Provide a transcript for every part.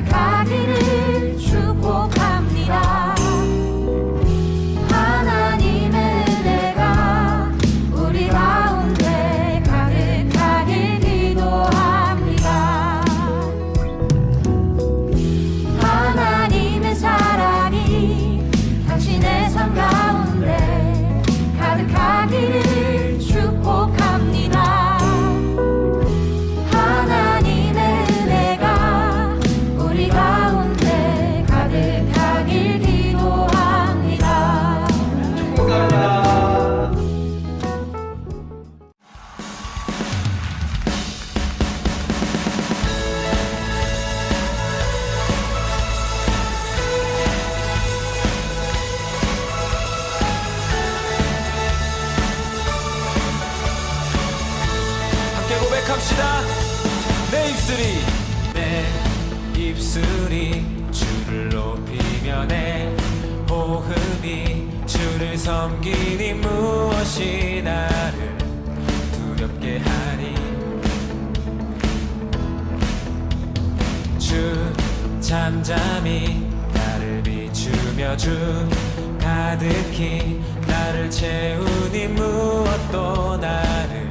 가득하기를 축복합니다. 하나님의 은혜가 우리 가운데 가득하길 기도합니다. 하나님의 사랑이 당신의 삶 가운데 가득하기를 축복합니다. 고백합시다. 내 입술이 주를 높이며 내 호흡이 주를 섬기니 무엇이 나를 두렵게 하리. 주 잠잠히 나를 비추며 주 가득히 나를 채우니 무엇도 나를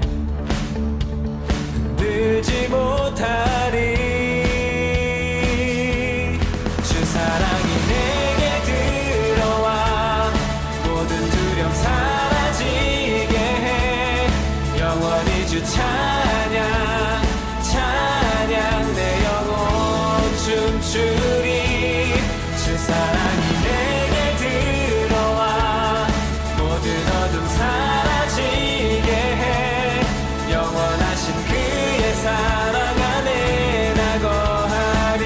흔들지 못하리. 주 사랑이 내게 들어와 모든 두려움 사라지게 해. 영원히 주 찬양 찬양 내 영혼 춤추리. 주 사랑이 내게 들어와 모든 어둠 사라지게 해. 영원하신 그의 사랑 안에 나 거하리.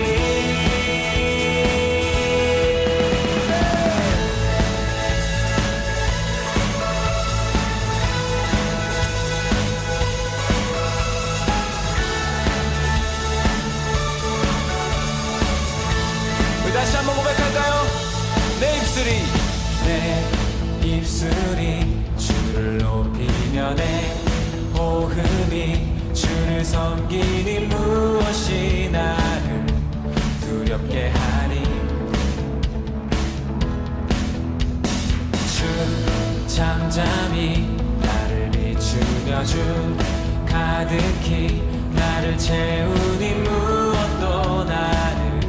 우리 다시 한번 고백할까요? 내 입술이 주를 높이며 내 호흡이 주를 섬기니 무엇이 나를 두렵게 하리. 주 잠잠히 나를 비추며 주 가득히 나를 채우니 무엇도 나를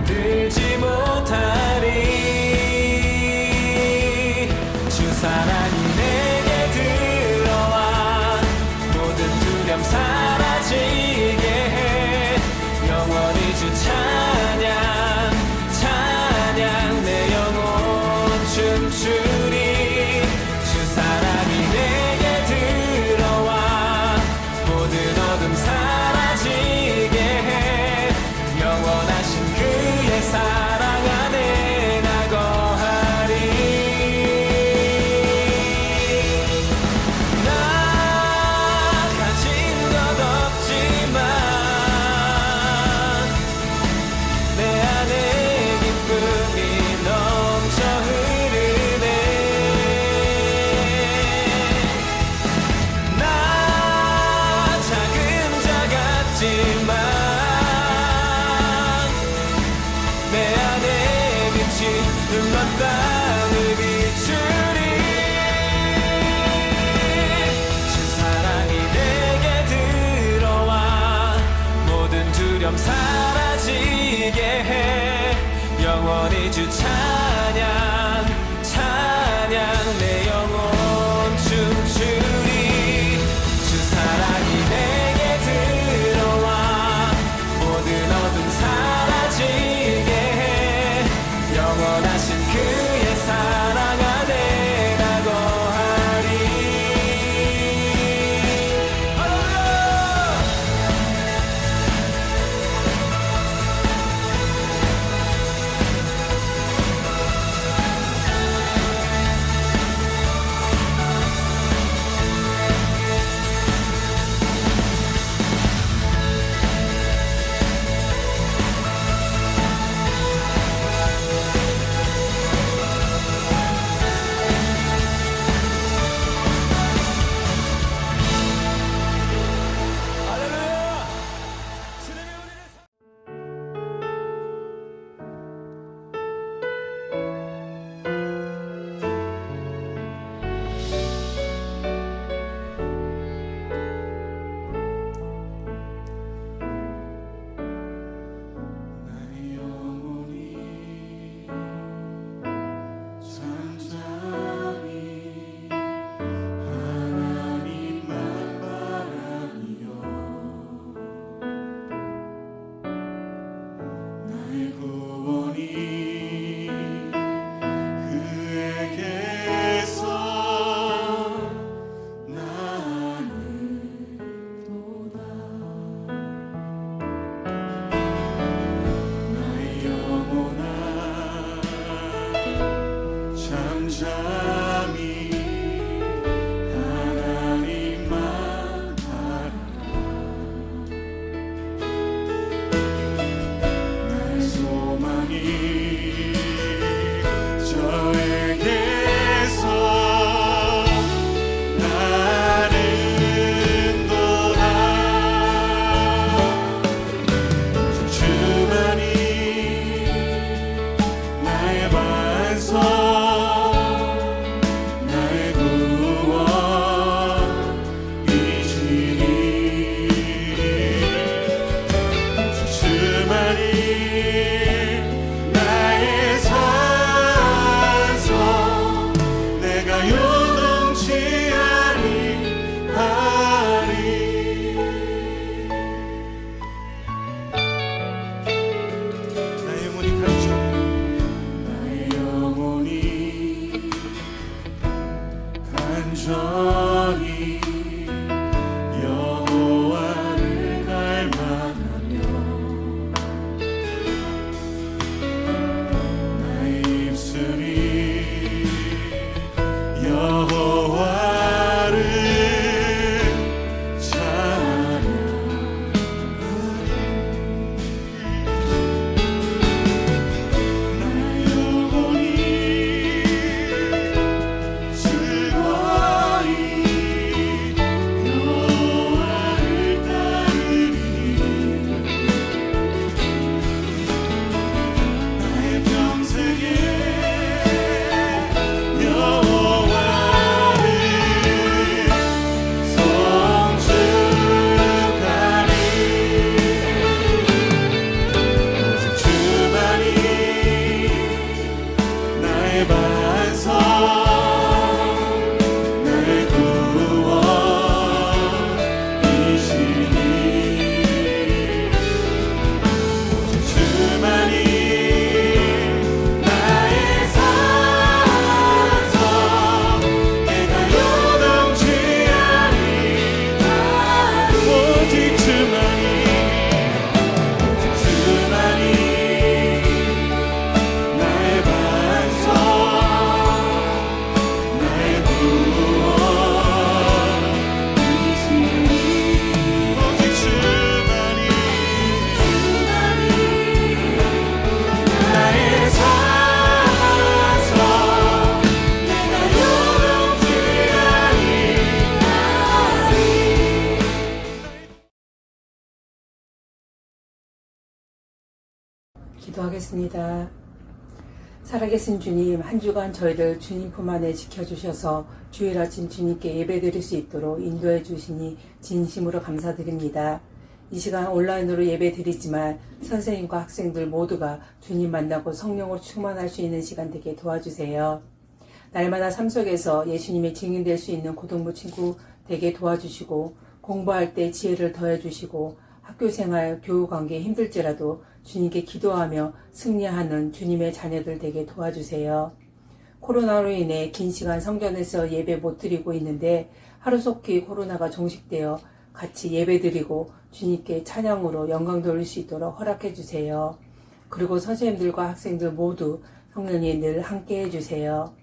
흔들지 못하리. 주 사랑이 내게 들어와 모든 두려움 사라지게 해. 영원히 주 찬양 찬양 내 영혼 춤추리. 주 사랑이 내게 들어와 모든 어둠 사라지게 해. 영원하신 그의 사랑 안에 나 거하리. 나 가진 것 없지만 내 안에 기쁨이 넘쳐 흐르네. 나 작은 자 같지만 내 안에 빛이 넌 땅을 비추리. 주 사랑이 내게 들어와 모든 두려움 사라지게 해. 영원히 주 찬양 찬양 내 영혼 춤추리. 주 사랑이 내게 들어와 모든 어둠 사라지게 해. 영원하신 그의 사랑 안에 나 거하리. 할렐루야. 기도하겠습니다. 살아계신 주님, 한 주간 저희를 주님 품 안에 지켜주셔서 주일 아침 주님께 예배드릴 수 있도록 인도해 주시니 진심으로 감사드립니다. 이 시간 온라인으로 예배드리지만 선생님과 학생들 모두가 주님 만나고 성령으로 충만할 수 있는 시간 되게 도와주세요. 날마다 삶 속에서 예수님의 증인될 수 있는 고등부 친구 되게 도와주시고, 공부할 때 지혜를 더해주시고, 학교생활, 교우관계 힘들지라도 주님께 기도하며 승리하는 주님의 자녀들 되게 도와주세요. 코로나로 인해 긴 시간 성전에서 예배 못 드리고 있는데 하루속히 코로나가 종식되어 같이 예배 드리고 주님께 찬양으로 영광 돌릴 수 있도록 허락해 주세요. 그리고 선생님들과 학생들 모두 성령이 늘 함께 해주세요.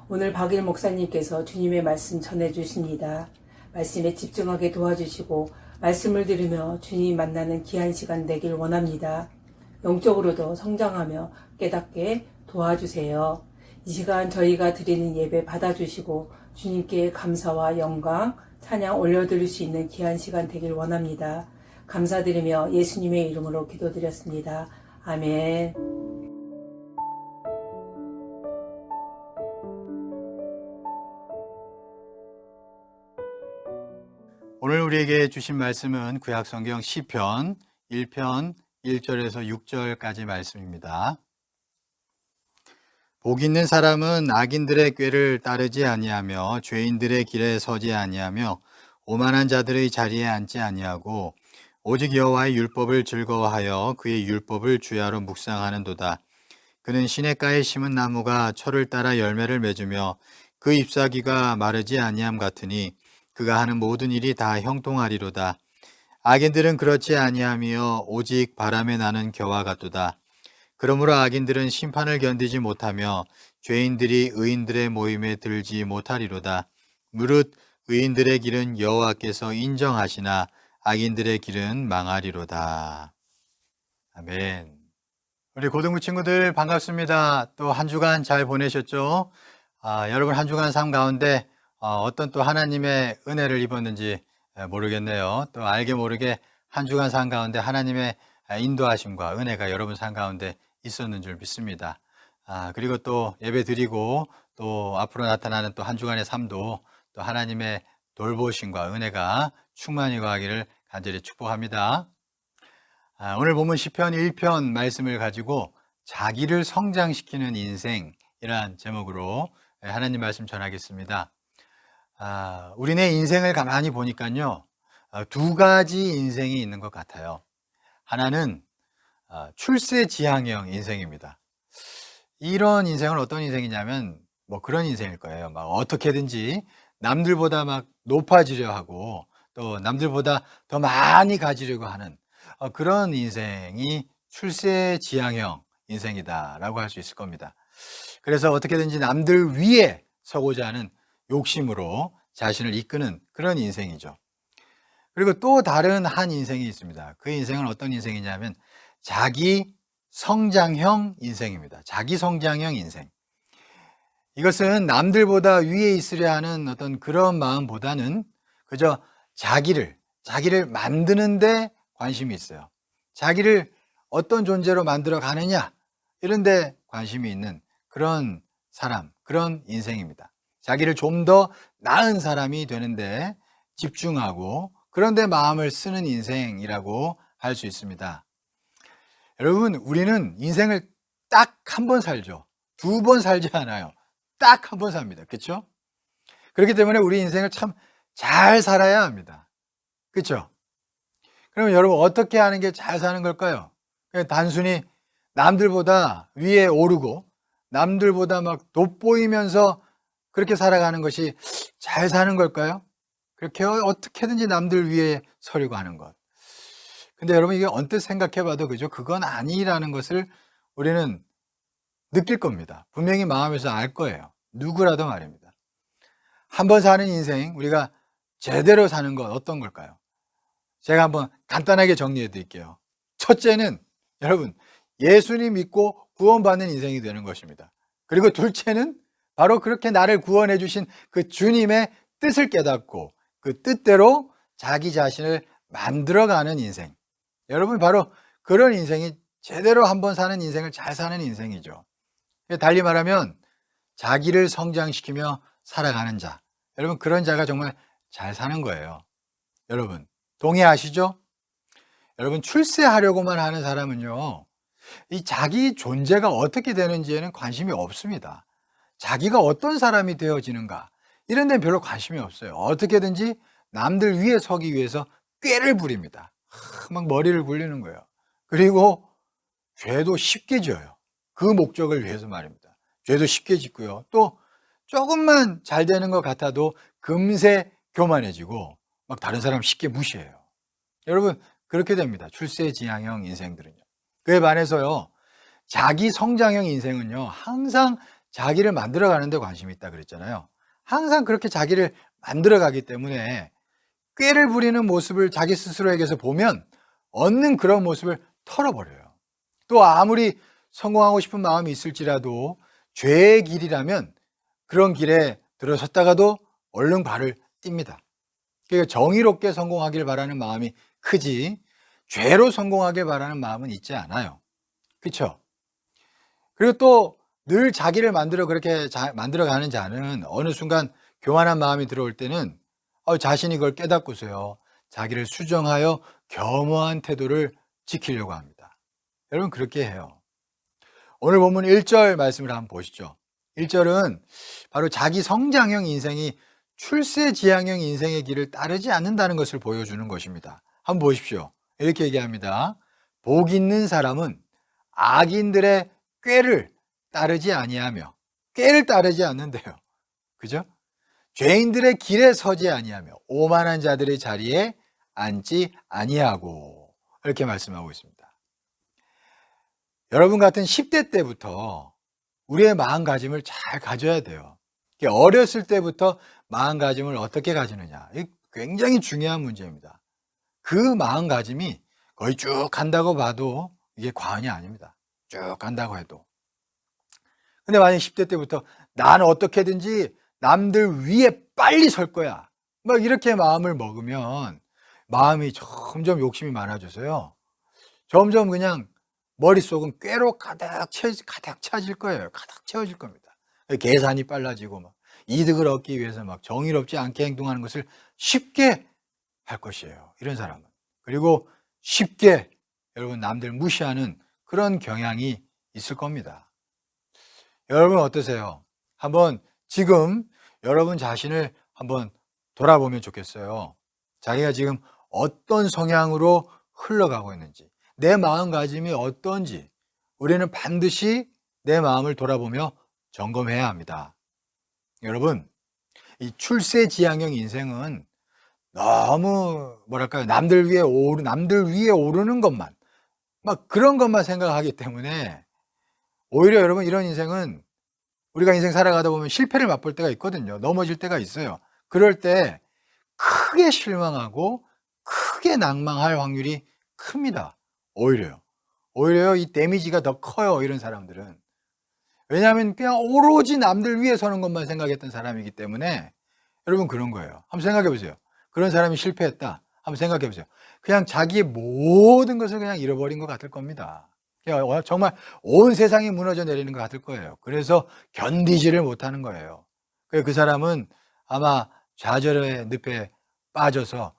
오늘 박일 목사님께서 주님의 말씀 전해주십니다. 말씀에 집중하게 도와주시고 말씀을 들으며 주님 만나는 귀한 시간 되길 원합니다. 영적으로도 성장하며 깨닫게 도와주세요. 이 시간 저희가 드리는 예배 받아주시고 주님께 감사와 영광, 찬양 올려드릴 수 있는 귀한 시간 되길 원합니다. 감사드리며 예수님의 이름으로 기도드렸습니다. 아멘. 오늘 우리에게 주신 말씀은 구약성경 시편 1편 1절에서 6절까지 말씀입니다. 복 있는 사람은 악인들의 꾀를 따르지 아니하며 죄인들의 길에 서지 아니하며 오만한 자들의 자리에 앉지 아니하고 오직 여호와의 율법을 즐거워하여 그의 율법을 주야로 묵상하는도다. 그는 시냇가에 심은 나무가 철을 따라 열매를 맺으며 그 잎사귀가 마르지 아니함 같으니 그가 하는 모든 일이 다 형통하리로다. 악인들은 그렇지 아니하며 오직 바람에 나는 겨와 같도다. 그러므로 악인들은 심판을 견디지 못하며 죄인들이 의인들의 모임에 들지 못하리로다. 무릇 의인들의 길은 여호와께서 인정하시나 악인들의 길은 망하리로다. 아멘. 우리 고등부 친구들 반갑습니다. 또 한 주간 잘 보내셨죠? 여러분 한 주간 삶 가운데 어떤 또 하나님의 은혜를 입었는지 모르겠네요. 또 알게 모르게 한 주간 삶 가운데 하나님의 인도하심과 은혜가 여러분 삶 가운데 있었는 줄 믿습니다. 그리고 또 예배 드리고 또 앞으로 나타나는 또 한 주간의 삶도 또 하나님의 돌보심과 은혜가 충만히 거하기를 간절히 축복합니다. 오늘 본문 시편 1편 말씀을 가지고 자기를 성장시키는 인생이란 제목으로 하나님 말씀 전하겠습니다. 우리네 인생을 가만히 보니까요, 두 가지 인생이 있는 것 같아요. 하나는 출세지향형 인생입니다. 이런 인생은 어떤 인생이냐면 뭐 그런 인생일 거예요. 막 어떻게든지 남들보다 막 높아지려 하고 또 남들보다 더 많이 가지려고 하는 그런 인생이 출세지향형 인생이다라고 할 수 있을 겁니다. 그래서 어떻게든지 남들 위에 서고자 하는 욕심으로 자신을 이끄는 그런 인생이죠. 그리고 또 다른 한 인생이 있습니다. 그 인생은 어떤 인생이냐면 자기 성장형 인생입니다. 자기 성장형 인생. 이것은 남들보다 위에 있으려 하는 어떤 그런 마음보다는 그저 자기를 만드는데 관심이 있어요. 자기를 어떤 존재로 만들어 가느냐 이런 데 관심이 있는 그런 사람, 그런 인생입니다. 자기를 좀 더 나은 사람이 되는데 집중하고 그런데 마음을 쓰는 인생이라고 할 수 있습니다. 여러분, 우리는 인생을 딱 한 번 살죠. 두 번 살지 않아요. 딱 한 번 삽니다. 그렇죠? 그렇기 때문에 우리 인생을 참 잘 살아야 합니다. 그렇죠? 그러면 여러분 어떻게 하는 게 잘 사는 걸까요? 그냥 단순히 남들보다 위에 오르고 남들보다 막 돋보이면서 그렇게 살아가는 것이 잘 사는 걸까요? 그렇게 어떻게든지 남들 위에 서려고 하는 것. 근데 여러분 이게 언뜻 생각해봐도 그죠? 그건 아니라는 것을 우리는 느낄 겁니다. 분명히 마음에서 알 거예요. 누구라도 말입니다. 한 번 사는 인생, 우리가 제대로 사는 건 어떤 걸까요? 제가 한번 간단하게 정리해 드릴게요. 첫째는 여러분 예수님 믿고 구원받는 인생이 되는 것입니다. 그리고 둘째는 바로 그렇게 나를 구원해 주신 그 주님의 뜻을 깨닫고 그 뜻대로 자기 자신을 만들어가는 인생. 여러분 바로 그런 인생이 제대로 한번 사는 인생을 잘 사는 인생이죠. 달리 말하면 자기를 성장시키며 살아가는 자. 여러분, 그런 자가 정말 잘 사는 거예요. 여러분, 동의하시죠? 여러분, 출세하려고만 하는 사람은요, 이 자기 존재가 어떻게 되는지에는 관심이 없습니다. 자기가 어떤 사람이 되어지는가, 이런 데는 별로 관심이 없어요. 어떻게든지 남들 위에 서기 위해서 꾀를 부립니다. 막 머리를 굴리는 거예요. 그리고 죄도 쉽게 지어요. 그 목적을 위해서 말입니다. 죄도 쉽게 짓고요. 또 조금만 잘 되는 것 같아도 금세 교만해지고 막 다른 사람 쉽게 무시해요. 여러분, 그렇게 됩니다. 출세지향형 인생들은요. 그에 반해서요, 자기 성장형 인생은요, 항상 자기를 만들어가는 데 관심이 있다 그랬잖아요. 항상 그렇게 자기를 만들어가기 때문에 꾀를 부리는 모습을 자기 스스로에게서 보면 얻는 그런 모습을 털어버려요. 또 아무리 성공하고 싶은 마음이 있을지라도 죄의 길이라면 그런 길에 들어섰다가도 얼른 발을 띱니다. 그러니까 정의롭게 성공하길 바라는 마음이 크지 죄로 성공하길 바라는 마음은 있지 않아요. 그렇죠? 그리고 또 늘 자기를 그렇게 만들어가는 자는 어느 순간 교만한 마음이 들어올 때는 자신이 그걸 깨닫고서요, 자기를 수정하여 겸허한 태도를 지키려고 합니다. 여러분, 그렇게 해요. 오늘 본문 1절 말씀을 한번 보시죠. 1절은 바로 자기 성장형 인생이 출세지향형 인생의 길을 따르지 않는다는 것을 보여주는 것입니다. 한번 보십시오. 이렇게 얘기합니다. 복 있는 사람은 악인들의 꾀를 따르지 아니하며, 꾀를 따르지 않는데요. 그죠? 죄인들의 길에 서지 아니하며 오만한 자들의 자리에 앉지 아니하고, 이렇게 말씀하고 있습니다. 여러분 같은 10대 때부터 우리의 마음가짐을 잘 가져야 돼요. 어렸을 때부터 마음가짐을 어떻게 가지느냐, 이게 굉장히 중요한 문제입니다. 그 마음가짐이 거의 쭉 간다고 봐도 이게 과언이 아닙니다. 쭉 간다고 해도. 근데 만약 10대 때부터 나는 어떻게든지 남들 위에 빨리 설 거야, 막 이렇게 마음을 먹으면 마음이 점점 욕심이 많아져서요, 점점 그냥 머릿속은 꾀로 가득 차질 거예요. 가득 채워질 겁니다. 계산이 빨라지고 막 이득을 얻기 위해서 막 정의롭지 않게 행동하는 것을 쉽게 할 것이에요, 이런 사람은. 그리고 쉽게 여러분 남들 무시하는 그런 경향이 있을 겁니다. 여러분 어떠세요? 한번 지금 여러분 자신을 한번 돌아보면 좋겠어요. 자기가 지금 어떤 성향으로 흘러가고 있는지, 내 마음가짐이 어떤지 우리는 반드시 내 마음을 돌아보며 점검해야 합니다. 여러분, 이 출세지향형 인생은 너무 남들 위에 오르는 것만, 막 그런 것만 생각하기 때문에 오히려 여러분, 이런 인생은 우리가 인생 살아가다 보면 실패를 맛볼 때가 있거든요. 넘어질 때가 있어요. 그럴 때 크게 실망하고 크게 낭망할 확률이 큽니다. 오히려 이 데미지가 더 커요, 이런 사람들은. 왜냐하면 그냥 오로지 남들 위에 서는 것만 생각했던 사람이기 때문에. 여러분, 그런 거예요. 한번 생각해 보세요. 그런 사람이 실패했다, 한번 생각해 보세요. 그냥 자기의 모든 것을 그냥 잃어버린 것 같을 겁니다. 정말 온 세상이 무너져 내리는 것 같을 거예요. 그래서 견디지를 못하는 거예요. 그 사람은 아마 좌절의 늪에 빠져서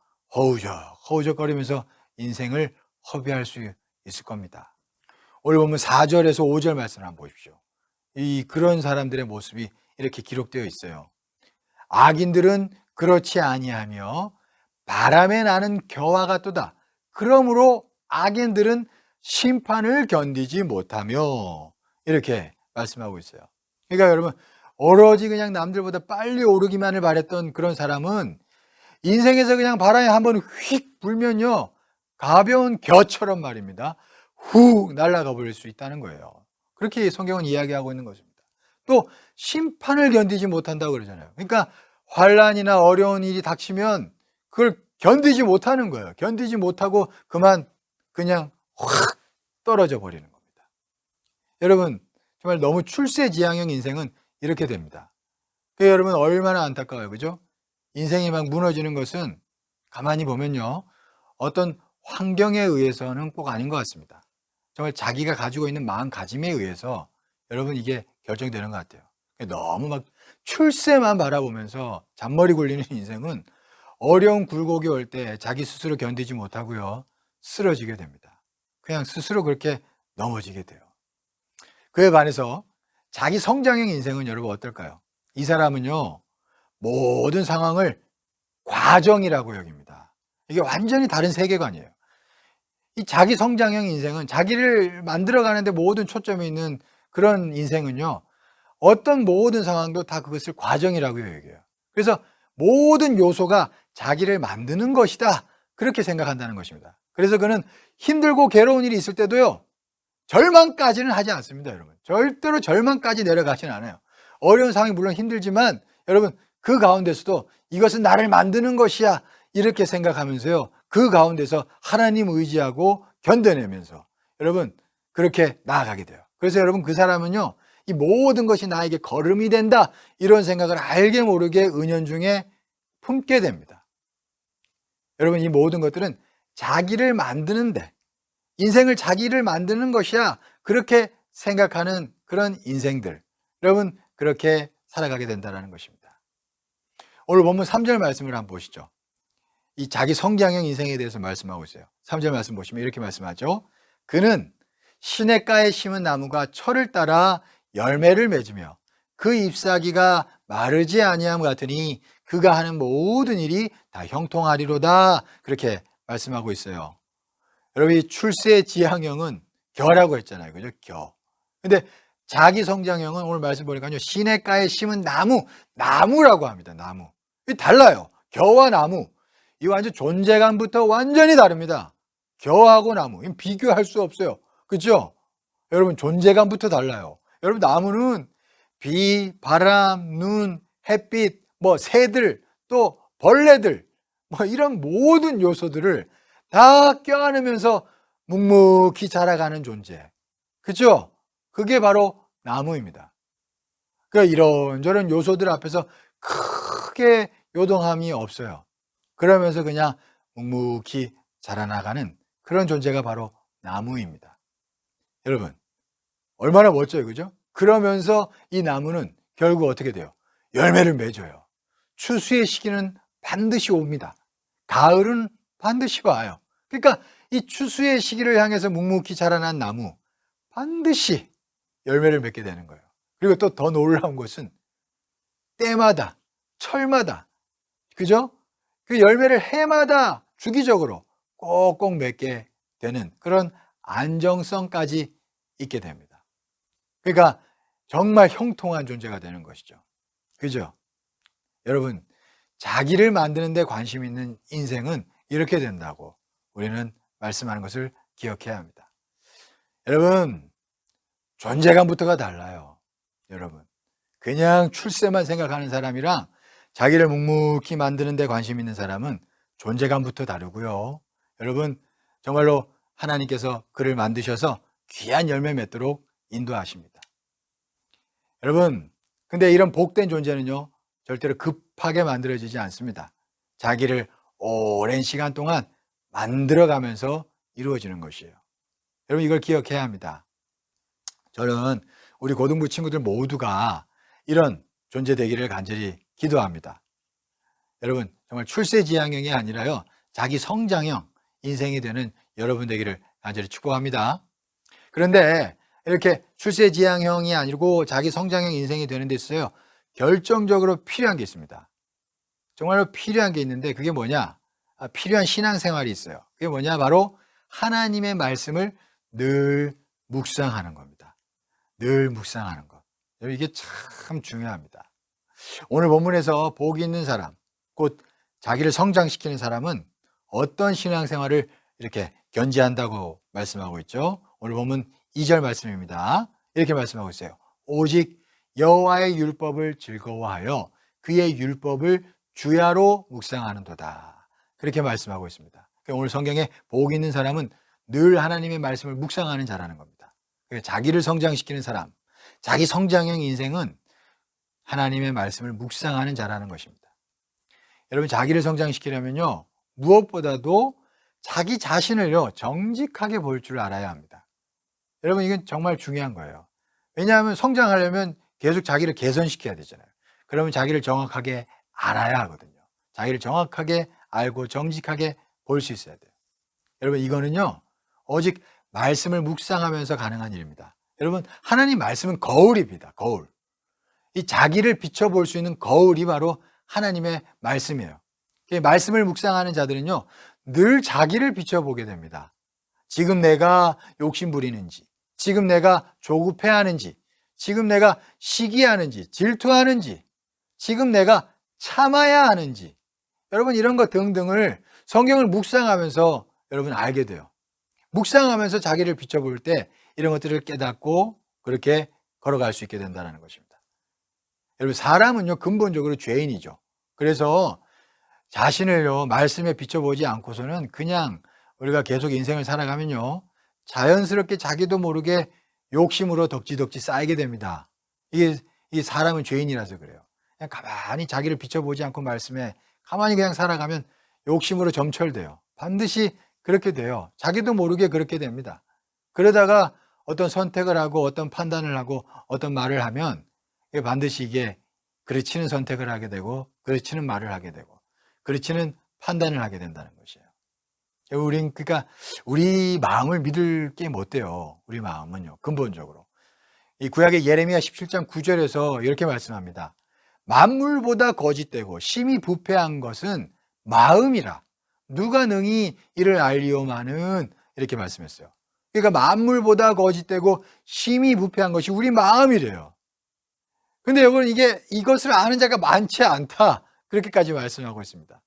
허우적거리면서 인생을 허비할 수 있을 겁니다. 오늘 보면 4절에서 5절 말씀을 한번 보십시오. 그런 사람들의 모습이 이렇게 기록되어 있어요. 악인들은 그렇지 아니하며 바람에 나는 겨와 같도다. 그러므로 악인들은 심판을 견디지 못하며, 이렇게 말씀하고 있어요. 그러니까 여러분, 오로지 그냥 남들보다 빨리 오르기만을 바랬던 그런 사람은 인생에서 그냥 바람이 한번 휙 불면요, 가벼운 겨처럼 말입니다, 훅 날아가 버릴 수 있다는 거예요. 그렇게 성경은 이야기하고 있는 것입니다. 또 심판을 견디지 못한다고 그러잖아요. 그러니까 환난이나 어려운 일이 닥치면 그걸 견디지 못하는 거예요. 견디지 못하고 그냥 확 떨어져 버리는 겁니다. 여러분, 정말 너무 출세지향형 인생은 이렇게 됩니다. 그러니까 여러분, 얼마나 안타까워요, 그죠? 인생이 막 무너지는 것은 가만히 보면요, 어떤 환경에 의해서는 꼭 아닌 것 같습니다. 정말 자기가 가지고 있는 마음가짐에 의해서 여러분 이게 결정되는 것 같아요. 너무 막 출세만 바라보면서 잔머리 굴리는 인생은 어려운 굴곡이 올 때 자기 스스로 견디지 못하고요. 쓰러지게 됩니다. 그냥 스스로 그렇게 넘어지게 돼요. 그에 반해서 자기 성장형 인생은 여러분 어떨까요? 이 사람은요, 모든 상황을 과정이라고 여깁니다. 이게 완전히 다른 세계관이에요. 이 자기 성장형 인생은 자기를 만들어가는데 모든 초점이 있는 그런 인생은요, 어떤 모든 상황도 다 그것을 과정이라고 여겨요. 그래서 모든 요소가 자기를 만드는 것이다. 그렇게 생각한다는 것입니다. 그래서 그는 힘들고 괴로운 일이 있을 때도요, 절망까지는 하지 않습니다, 여러분. 절대로 절망까지 내려가지는 않아요. 어려운 상황이 물론 힘들지만 여러분 그 가운데서도 이것은 나를 만드는 것이야 이렇게 생각하면서요, 그 가운데서 하나님 의지하고 견뎌내면서 여러분 그렇게 나아가게 돼요. 그래서 여러분 그 사람은요, 이 모든 것이 나에게 걸음이 된다 이런 생각을 알게 모르게 은연중에 품게 됩니다. 여러분 이 모든 것들은 자기를 만드는데, 인생을 자기를 만드는 것이야 그렇게 생각하는 그런 인생들, 여러분 그렇게 살아가게 된다는 것입니다. 오늘 본문 3절 말씀을 한번 보시죠. 이 자기 성장형 인생에 대해서 말씀하고 있어요. 3절 말씀 보시면 이렇게 말씀하죠. 그는 시냇가에 심은 나무가 철을 따라 열매를 맺으며 그 잎사귀가 마르지 아니함 같으니 그가 하는 모든 일이 다 형통하리로다. 그렇게 말씀하고 있어요. 여러분 이 출세 지향형은 겨라고 했잖아요. 그죠? 겨. 근데 자기 성장형은 오늘 말씀 보니까요, 시냇가에 심은 나무라고 합니다. 나무. 이 달라요. 겨와 나무. 이 완전 존재감부터 완전히 다릅니다. 겨하고 나무. 이 비교할 수 없어요. 그렇죠? 여러분 존재감부터 달라요. 여러분 나무는 비, 바람, 눈, 햇빛, 새들, 또 벌레들, 이런 모든 요소들을 다 껴안으면서 묵묵히 자라가는 존재. 그렇죠? 그게 바로 나무입니다. 그러니까 이런저런 요소들 앞에서 크게 요동함이 없어요. 그러면서 그냥 묵묵히 자라나가는 그런 존재가 바로 나무입니다. 여러분 얼마나 멋져요, 그죠? 그러면서 이 나무는 결국 어떻게 돼요? 열매를 맺어요. 추수의 시기는 반드시 옵니다. 가을은 반드시 와요. 그러니까 이 추수의 시기를 향해서 묵묵히 자라난 나무 반드시 열매를 맺게 되는 거예요. 그리고 또 더 놀라운 것은 때마다, 철마다, 그죠? 그 열매를 해마다 주기적으로 꼭꼭 맺게 되는 그런 안정성까지 있게 됩니다. 그러니까 정말 형통한 존재가 되는 것이죠. 그죠? 여러분, 자기를 만드는 데 관심 있는 인생은 이렇게 된다고 우리는 말씀하는 것을 기억해야 합니다. 여러분, 존재감부터가 달라요. 여러분, 그냥 출세만 생각하는 사람이랑 자기를 묵묵히 만드는 데 관심 있는 사람은 존재감부터 다르고요. 여러분, 정말로 하나님께서 그를 만드셔서 귀한 열매 맺도록 인도하십니다. 여러분, 근데 이런 복된 존재는요, 절대로 급하게 만들어지지 않습니다. 자기를 오랜 시간 동안 만들어가면서 이루어지는 것이에요. 여러분, 이걸 기억해야 합니다. 저는 우리 고등부 친구들 모두가 이런 존재 되기를 간절히 기도합니다. 여러분, 정말 출세지향형이 아니라요, 자기 성장형 인생이 되는 여러분 되기를 간절히 축복합니다. 그런데 이렇게 출세지향형이 아니고 자기 성장형 인생이 되는 데 있어요, 결정적으로 필요한 게 있습니다. 정말로 필요한 게 있는데 그게 뭐냐? 필요한 신앙생활이 있어요. 그게 뭐냐? 바로 하나님의 말씀을 늘 묵상하는 겁니다. 늘 묵상하는 것. 이게 참 중요합니다. 오늘 본문에서 복이 있는 사람, 곧 자기를 성장시키는 사람은 어떤 신앙생활을 이렇게 견지한다고 말씀하고 있죠? 오늘 본문 2절 말씀입니다. 이렇게 말씀하고 있어요. 오직 여호와의 율법을 즐거워하여 그의 율법을 주야로 묵상하는도다. 그렇게 말씀하고 있습니다. 오늘 성경에 복이 있는 사람은 늘 하나님의 말씀을 묵상하는 자라는 겁니다. 자기를 성장시키는 사람, 자기 성장형 인생은 하나님의 말씀을 묵상하는 자라는 것입니다. 여러분, 자기를 성장시키려면요, 무엇보다도 자기 자신을요, 정직하게 볼 줄 알아야 합니다. 여러분, 이건 정말 중요한 거예요. 왜냐하면 성장하려면 계속 자기를 개선시켜야 되잖아요. 그러면 자기를 정확하게 알아야 하거든요. 자기를 정확하게 알고 정직하게 볼 수 있어야 돼요. 여러분, 이거는요, 오직 말씀을 묵상하면서 가능한 일입니다. 여러분, 하나님 말씀은 거울입니다. 거울. 이 자기를 비춰볼 수 있는 거울이 바로 하나님의 말씀이에요. 말씀을 묵상하는 자들은요, 늘 자기를 비춰보게 됩니다. 지금 내가 욕심 부리는지, 지금 내가 조급해하는지, 지금 내가 시기하는지, 질투하는지, 지금 내가 참아야 하는지, 여러분, 이런 것 등등을 성경을 묵상하면서 여러분 알게 돼요. 묵상하면서 자기를 비춰볼 때 이런 것들을 깨닫고 그렇게 걸어갈 수 있게 된다는 것입니다. 여러분, 사람은요, 근본적으로 죄인이죠. 그래서 자신을요, 말씀에 비춰보지 않고서는 그냥 우리가 계속 인생을 살아가면요, 자연스럽게 자기도 모르게 욕심으로 덕지덕지 쌓이게 됩니다. 이게 사람은 죄인이라서 그래요. 그냥 가만히 자기를 비춰보지 않고 말씀에 가만히 그냥 살아가면 욕심으로 점철돼요. 반드시 그렇게 돼요. 자기도 모르게 그렇게 됩니다. 그러다가 어떤 선택을 하고 어떤 판단을 하고 어떤 말을 하면 반드시 이게 그르치는 선택을 하게 되고 그르치는 말을 하게 되고 그르치는 판단을 하게 된다는 것이에요. 우린 그러니까 우리 마음을 믿을 게 못 돼요. 우리 마음은요, 근본적으로. 이 구약의 예레미야 17장 9절에서 이렇게 말씀합니다. 만물보다 거짓되고 심히 부패한 것은 마음이라 누가 능히 이를 알리오마는, 이렇게 말씀했어요. 그러니까 만물보다 거짓되고 심히 부패한 것이 우리 마음이래요. 근데 여러분, 이것을 아는 자가 많지 않다, 그렇게까지 말씀하고 있습니다.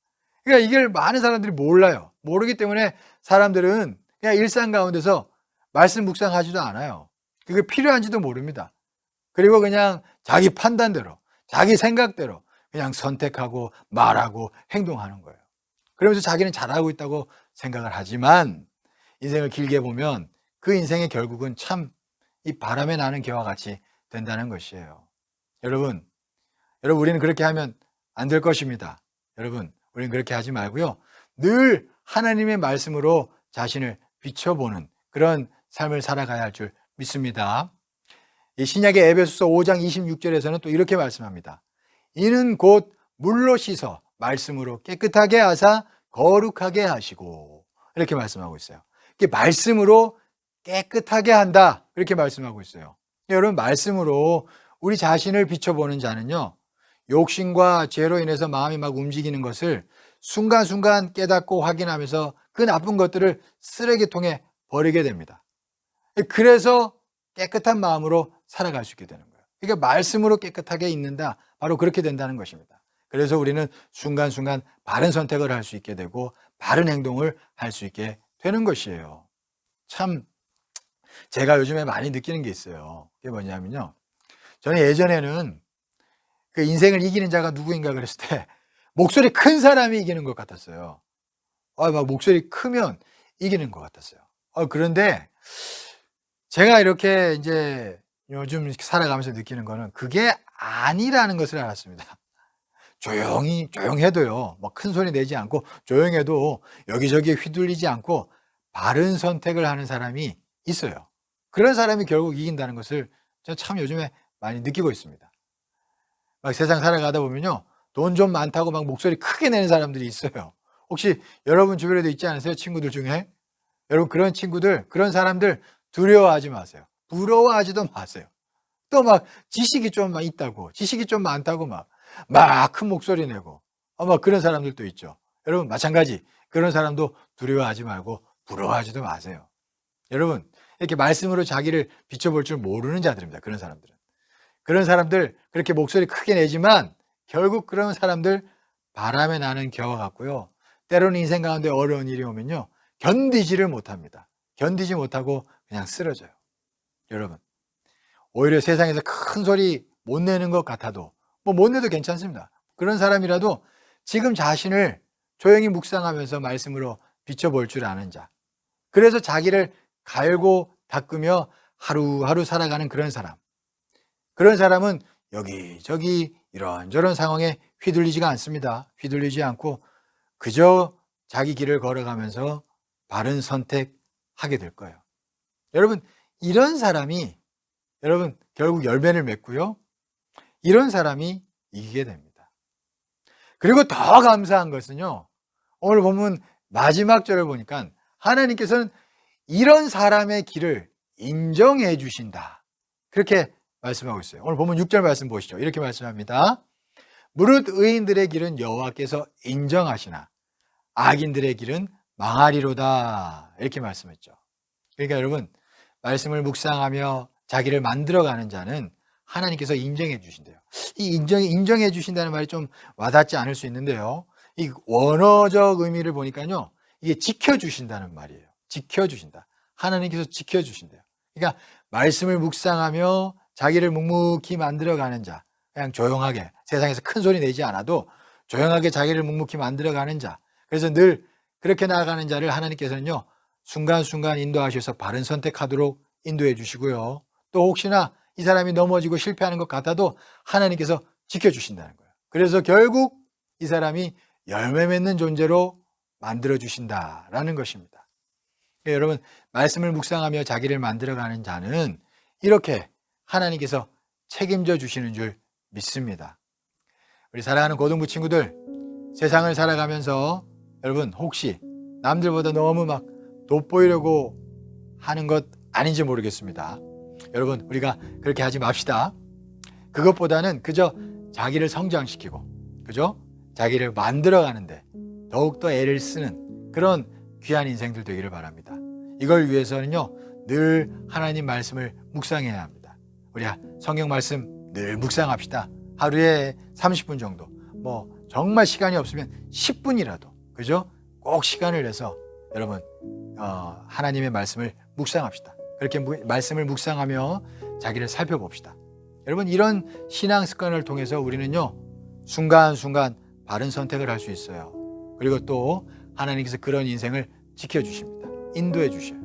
그러니까 이걸 많은 사람들이 몰라요. 모르기 때문에 사람들은 그냥 일상 가운데서 말씀 묵상하지도 않아요. 그게 필요한지도 모릅니다. 그리고 그냥 자기 판단대로, 자기 생각대로 그냥 선택하고 말하고 행동하는 거예요. 그러면서 자기는 잘하고 있다고 생각을 하지만 인생을 길게 보면 그 인생의 결국은 참 이 바람에 나는 개와 같이 된다는 것이에요. 여러분, 우리는 그렇게 하면 안 될 것입니다. 여러분, 우리는 그렇게 하지 말고요, 늘 하나님의 말씀으로 자신을 비춰보는 그런 삶을 살아가야 할 줄 믿습니다. 이 신약의 에베소서 5장 26절에서는 또 이렇게 말씀합니다. 이는 곧 물로 씻어 말씀으로 깨끗하게 하사 거룩하게 하시고, 이렇게 말씀하고 있어요. 이게 말씀으로 깨끗하게 한다, 그렇게 말씀하고 있어요. 여러분, 말씀으로 우리 자신을 비춰보는 자는요, 욕심과 죄로 인해서 마음이 막 움직이는 것을 순간순간 깨닫고 확인하면서 그 나쁜 것들을 쓰레기통에 버리게 됩니다. 그래서 깨끗한 마음으로 살아갈 수 있게 되는 거예요. 그러니까 말씀으로 깨끗하게 있는다, 바로 그렇게 된다는 것입니다. 그래서 우리는 순간순간 바른 선택을 할 수 있게 되고 바른 행동을 할 수 있게 되는 것이에요. 참 제가 요즘에 많이 느끼는 게 있어요. 그게 뭐냐면요, 저는 예전에는 그 인생을 이기는 자가 누구인가 그랬을 때 목소리 큰 사람이 이기는 것 같았어요. 막 목소리 크면 이기는 것 같았어요. 그런데 제가 이렇게 이제 요즘 살아가면서 느끼는 거는 그게 아니라는 것을 알았습니다. 조용해도요, 막 큰 소리 내지 않고 조용해도 여기저기 휘둘리지 않고 바른 선택을 하는 사람이 있어요. 그런 사람이 결국 이긴다는 것을 저는 참 요즘에 많이 느끼고 있습니다. 막 세상 살아가다 보면요, 돈 좀 많다고 막 목소리 크게 내는 사람들이 있어요. 혹시 여러분 주변에도 있지 않으세요? 친구들 중에? 여러분, 그런 친구들, 그런 사람들 두려워하지 마세요. 부러워하지도 마세요. 또 막 지식이 좀 있다고, 지식이 좀 많다고 막 큰 목소리 내고 막 그런 사람들도 있죠. 여러분, 마찬가지 그런 사람도 두려워하지 말고 부러워하지도 마세요. 여러분, 이렇게 말씀으로 자기를 비춰볼 줄 모르는 자들입니다. 그런 사람들은. 그런 사람들 그렇게 목소리 크게 내지만 결국 그런 사람들 바람에 나는 겨와 같고요, 때로는 인생 가운데 어려운 일이 오면요, 견디지를 못합니다. 견디지 못하고 그냥 쓰러져요. 여러분, 오히려 세상에서 큰 소리 못 내는 것 같아도 못 내도 괜찮습니다. 그런 사람이라도 지금 자신을 조용히 묵상하면서 말씀으로 비춰볼 줄 아는 자, 그래서 자기를 갈고 닦으며 하루하루 살아가는 그런 사람, 그런 사람은 여기저기 이런저런 상황에 휘둘리지가 않습니다. 휘둘리지 않고 그저 자기 길을 걸어가면서 바른 선택하게 될 거예요. 여러분, 이런 사람이 여러분 결국 열매를 맺고요. 이런 사람이 이기게 됩니다. 그리고 더 감사한 것은요. 오늘 보면 마지막 절을 보니까 하나님께서는 이런 사람의 길을 인정해 주신다. 그렇게 말씀하고 있어요. 오늘 보면 6절 말씀 보시죠. 이렇게 말씀합니다. 무릇 의인들의 길은 여호와께서 인정하시나 악인들의 길은 망하리로다. 이렇게 말씀했죠. 그러니까 여러분 말씀을 묵상하며 자기를 만들어가는 자는 하나님께서 인정해 주신대요. 이 인정해 주신다는 말이 좀 와닿지 않을 수 있는데요. 이 원어적 의미를 보니까요. 이게 지켜주신다는 말이에요. 지켜주신다. 하나님께서 지켜주신대요. 그러니까 말씀을 묵상하며 자기를 묵묵히 만들어가는 자, 그냥 조용하게 세상에서 큰 소리 내지 않아도 조용하게 자기를 묵묵히 만들어가는 자, 그래서 늘 그렇게 나아가는 자를 하나님께서는요 순간순간 인도하셔서 바른 선택하도록 인도해 주시고요. 또 혹시나 이 사람이 넘어지고 실패하는 것 같아도 하나님께서 지켜주신다는 거예요. 그래서 결국 이 사람이 열매 맺는 존재로 만들어 주신다라는 것입니다. 그러니까 여러분 말씀을 묵상하며 자기를 만들어가는 자는 이렇게 하나님께서 책임져 주시는 줄 믿습니다. 우리 사랑하는 고등부 친구들, 세상을 살아가면서 여러분 혹시 남들보다 너무 막 돋보이려고 하는 것 아닌지 모르겠습니다. 여러분 우리가 그렇게 하지 맙시다. 그것보다는 그저 자기를 성장시키고 그죠? 자기를 만들어가는데 더욱더 애를 쓰는 그런 귀한 인생들 되기를 바랍니다. 이걸 위해서는요 늘 하나님 말씀을 묵상해야 합니다. 우리 성경 말씀 늘 묵상합시다. 하루에 30분 정도, 뭐 정말 시간이 없으면 10분이라도 그죠? 꼭 시간을 내서 여러분 하나님의 말씀을 묵상합시다. 그렇게 말씀을 묵상하며 자기를 살펴봅시다. 여러분 이런 신앙 습관을 통해서 우리는요 순간순간 바른 선택을 할 수 있어요. 그리고 또 하나님께서 그런 인생을 지켜주십니다. 인도해 주셔요.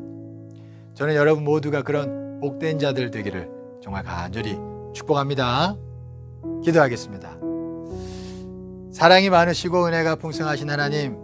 저는 여러분 모두가 그런 복된 자들 되기를 정말 간절히 축복합니다. 기도하겠습니다. 사랑이 많으시고 은혜가 풍성하신 하나님,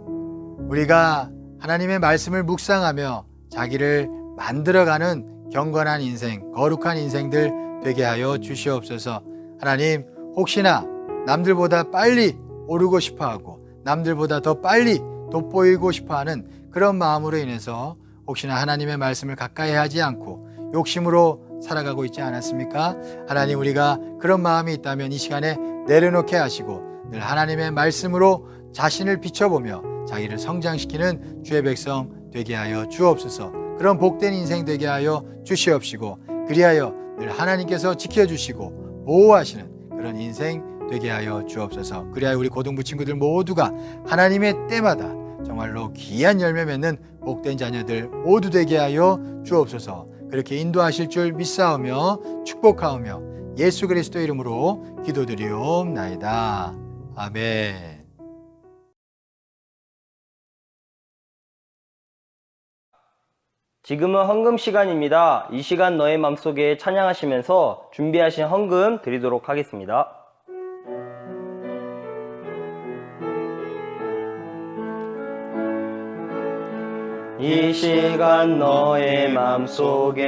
우리가 하나님의 말씀을 묵상하며 자기를 만들어가는 경건한 인생, 거룩한 인생들 되게 하여 주시옵소서. 하나님, 혹시나 남들보다 빨리 오르고 싶어하고 남들보다 더 빨리 돋보이고 싶어하는 그런 마음으로 인해서 혹시나 하나님의 말씀을 가까이 하지 않고 욕심으로 살아가고 있지 않았습니까? 하나님, 우리가 그런 마음이 있다면 이 시간에 내려놓게 하시고 늘 하나님의 말씀으로 자신을 비춰보며 자기를 성장시키는 주의 백성 되게 하여 주옵소서. 그런 복된 인생 되게 하여 주시옵시고 그리하여 늘 하나님께서 지켜주시고 보호하시는 그런 인생 되게 하여 주옵소서. 그리하여 우리 고등부 친구들 모두가 하나님의 때마다 정말로 귀한 열매 맺는 복된 자녀들 모두 되게 하여 주옵소서. 그렇게 인도하실 줄 믿사오며 축복하오며 예수 그리스도 이름으로 기도드리옵나이다. 아멘. 지금은 헌금 시간입니다. 이 시간 너의 맘속에 찬양하시면서 준비하신 헌금 드리도록 하겠습니다. 이 시간 너의 맘속에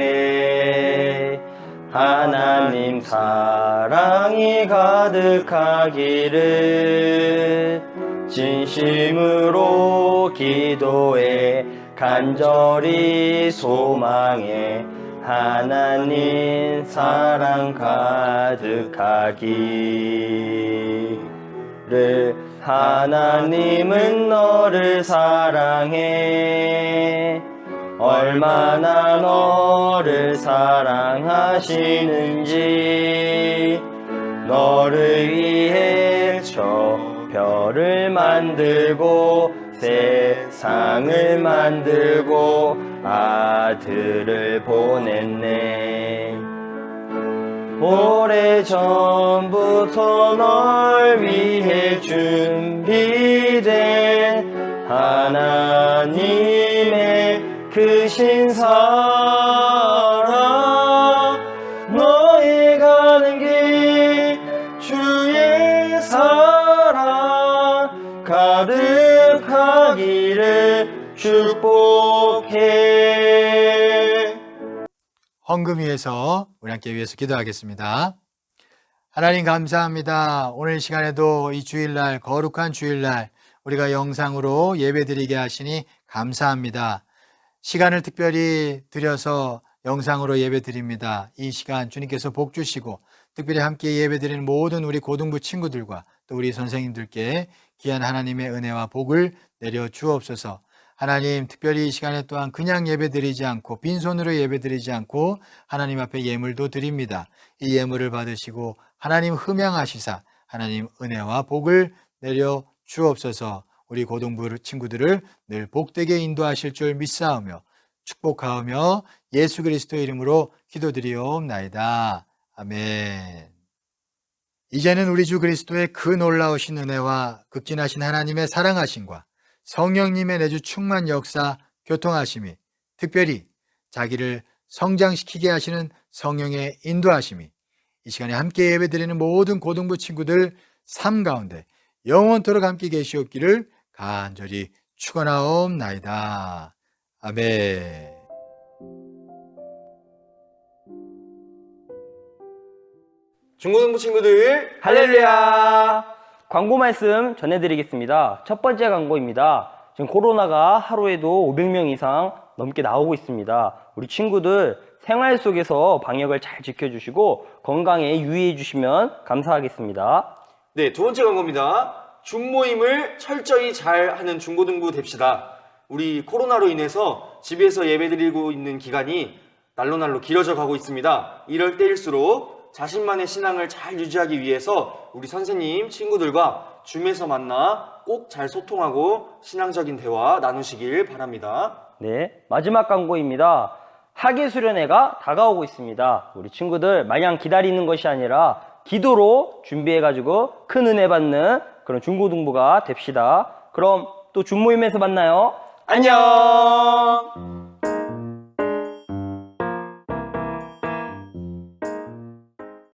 하나님 사랑이 가득하기를 진심으로 기도해 간절히 소망해 하나님 사랑 가득하기를. 하나님은 너를 사랑해 얼마나 너를 사랑하시는지. 너를 위해 저 별을 만들고 세상을 만들고 아들을 보냈네. 오래전부터 널 위해 준비된 하나님의 크신 사랑. 너의 가는 길 주의 사랑 가득하기를 축복해. 헌금 위해서 우리 함께 위해서 기도하겠습니다. 하나님 감사합니다. 오늘 시간에도 이 주일날 거룩한 주일날 우리가 영상으로 예배드리게 하시니 감사합니다. 시간을 특별히 들여서 영상으로 예배드립니다. 이 시간 주님께서 복 주시고 특별히 함께 예배드리는 모든 우리 고등부 친구들과 또 우리 선생님들께 귀한 하나님의 은혜와 복을 내려 주옵소서. 하나님 특별히 이 시간에 또한 그냥 예배드리지 않고 빈손으로 예배드리지 않고 하나님 앞에 예물도 드립니다. 이 예물을 받으시고 하나님 흠양하시사 하나님 은혜와 복을 내려 주옵소서. 우리 고등부 친구들을 늘 복되게 인도하실 줄 믿사오며 축복하오며 예수 그리스도의 이름으로 기도드리옵나이다. 아멘. 이제는 우리 주 그리스도의 그 놀라우신 은혜와 극진하신 하나님의 사랑하심과 성령님의 내주 충만 역사 교통하심이 특별히 자기를 성장시키게 하시는 성령의 인도하심이 이 시간에 함께 예배드리는 모든 고등부 친구들 삶 가운데 영원토록 함께 계시옵기를 간절히 축원하옵나이다. 아멘. 중고등부 친구들 할렐루야! 광고 말씀 전해드리겠습니다. 첫 번째 광고입니다. 지금 코로나가 하루에도 500명 이상 넘게 나오고 있습니다. 우리 친구들 생활 속에서 방역을 잘 지켜주시고 건강에 유의해 주시면 감사하겠습니다. 네, 두 번째 광고입니다. 중모임을 철저히 잘 하는 중고등부 됩시다. 우리 코로나로 인해서 집에서 예배드리고 있는 기간이 날로 길어져 가고 있습니다. 이럴 때일수록 자신만의 신앙을 잘 유지하기 위해서 우리 선생님, 친구들과 줌에서 만나 꼭 잘 소통하고 신앙적인 대화 나누시길 바랍니다. 네, 마지막 광고입니다. 학예 수련회가 다가오고 있습니다. 우리 친구들 마냥 기다리는 것이 아니라 기도로 준비해가지고 큰 은혜 받는 그런 중고등부가 됩시다. 그럼 또 줌모임에서 만나요. 안녕!